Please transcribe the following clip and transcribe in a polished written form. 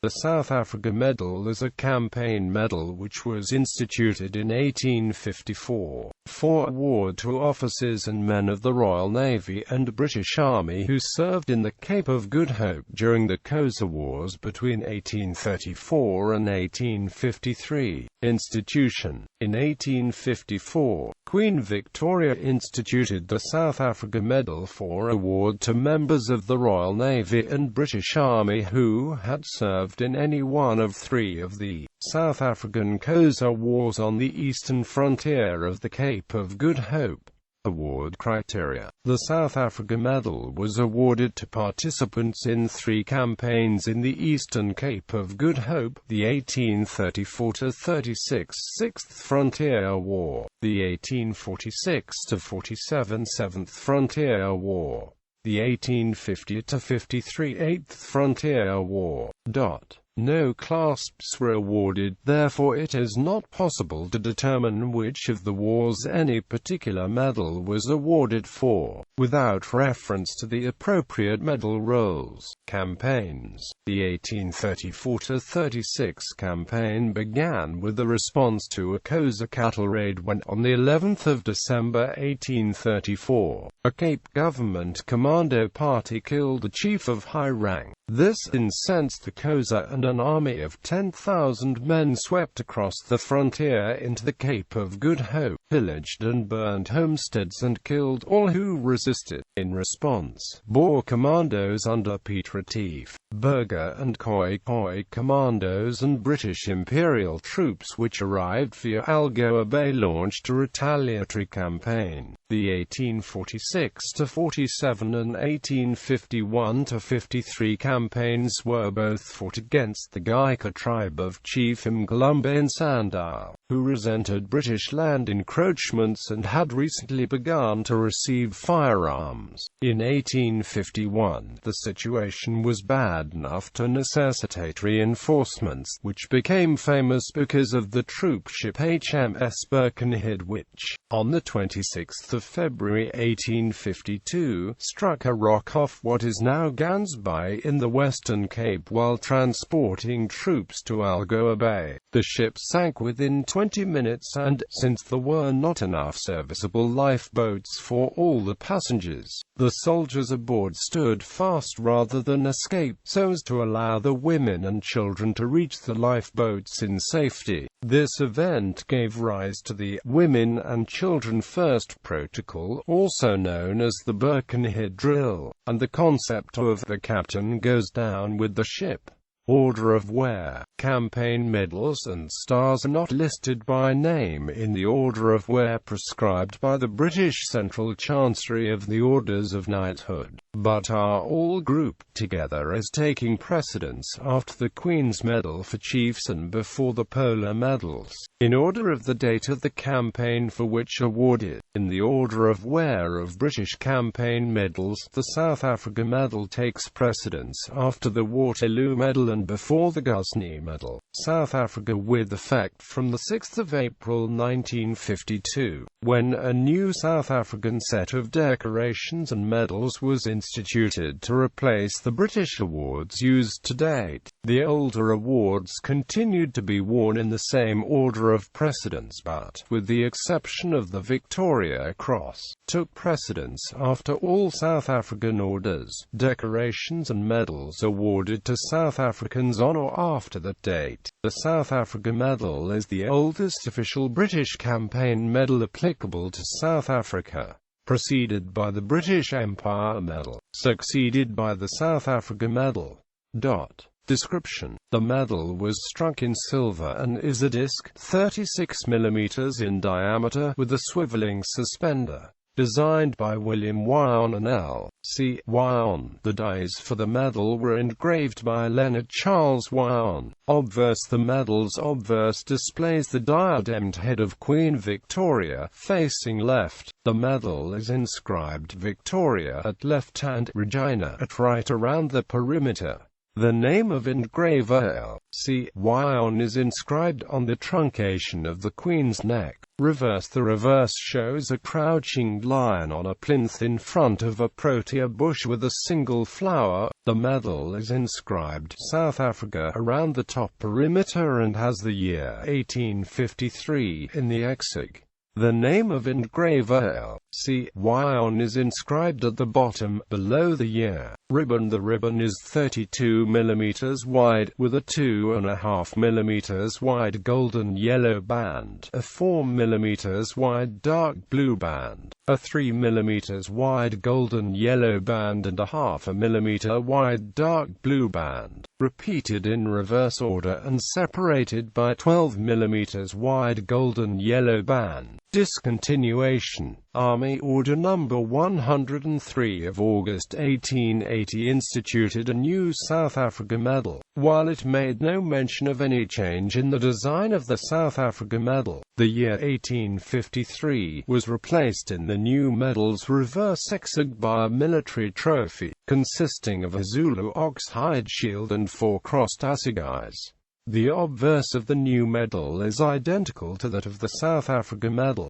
The South Africa Medal is a campaign medal which was instituted in 1854, for award to officers and men of the Royal Navy and British Army who served in the Cape of Good Hope during the Xhosa Wars between 1834 and 1853. Institution. In 1854, Queen Victoria instituted the South Africa Medal for award to members of the Royal Navy and British Army who had served in any one of three of the South African Xhosa Wars on the eastern frontier of the Cape of Good Hope. Award criteria. The South Africa Medal was awarded to participants in three campaigns in the Eastern Cape of Good Hope: the 1834–36 Sixth Frontier War, the 1846–47 Seventh Frontier War, the 1850–53 Eighth Frontier War. No clasps were awarded, therefore it is not possible to determine which of the wars any particular medal was awarded for, without reference to the appropriate medal rolls. Campaigns. The 1834–36 campaign began with a response to a Xhosa cattle raid when, on the 11th of December 1834, a Cape Government commando party killed the chief of high rank. This incensed the Xhosa, and an army of 10,000 men swept across the frontier into the Cape of Good Hope, pillaged and burned homesteads and killed all who resisted. In response, Boer commandos under Piet Retief, Burger and Khoi commandos and British Imperial troops which arrived via Algoa Bay launched a retaliatory campaign. The 1846–47 and 1851–53 campaigns were both fought against the Gaika tribe of Chief Mgalumbe in Sandow, who resented British land encroachments and had recently begun to receive firearms. In 1851, the situation was bad enough to necessitate reinforcements, which became famous because of the troop ship HMS Birkenhead which, on the 26th of February 1852, struck a rock off what is now Gansby in the Western Cape while transporting troops to Algoa Bay. The ship sank within 20 minutes and, since there were not enough serviceable lifeboats for all the passengers, the soldiers aboard stood fast rather than escape, so as to allow the women and children to reach the lifeboats in safety. This event gave rise to the Women and Children First Protocol, also known as the Birkenhead Drill, and the concept of the captain goes down with the ship. Order of wear. Campaign medals and stars are not listed by name in the order of wear prescribed by the British Central Chancery of the Orders of Knighthood, but are all grouped together as taking precedence after the Queen's Medal for Chiefs and before the Polar Medals, in order of the date of the campaign for which awarded. In the order of wear of British campaign medals, the South Africa Medal takes precedence after the Waterloo Medal and before the Ghuznee Medal. South Africa with effect from the 6th of April 1952, when a new South African set of decorations and medals was instituted to replace the British awards used to date. The older awards continued to be worn in the same order of precedence but, with the exception of the Victoria Cross, took precedence after all South African orders, decorations and medals awarded to South Africans on or after that date. The South Africa Medal is the oldest official British campaign medal applicable to South Africa, preceded by the British Empire Medal, succeeded by the South Africa Medal. Description. The medal was struck in silver and is a disc, 36 mm in diameter, with a swiveling suspender. Designed by William Wyon and L.C. Wyon. The dies for the medal were engraved by Leonard Charles Wyon. Obverse. The medal's obverse displays the diademed head of Queen Victoria, facing left. The medal is inscribed Victoria at left and Regina at right around the perimeter. The name of engraver L.C. Wyon is inscribed on the truncation of the Queen's neck. Reverse. The reverse shows a crouching lion on a plinth in front of a protea bush with a single flower. The medal is inscribed South Africa around the top perimeter and has the year 1853 in the exig. The name of engraver L.C. Wyon is inscribed at the bottom, below the year. Ribbon. The ribbon is 32 mm wide, with a 2.5 mm wide golden yellow band, a 4 mm wide dark blue band, a 3 mm wide golden yellow band and a 0.5 mm wide dark blue band, repeated in reverse order and separated by 12 mm wide golden yellow band. Discontinuation. Army Order No. 103 of August 1880 instituted a new South Africa medal. While it made no mention of any change in the design of the South Africa medal, the year 1853 was replaced in the new medal's reverse exig by a military trophy, consisting of a Zulu ox hide shield and 4 crossed assegais. The obverse of the new medal is identical to that of the South Africa medal.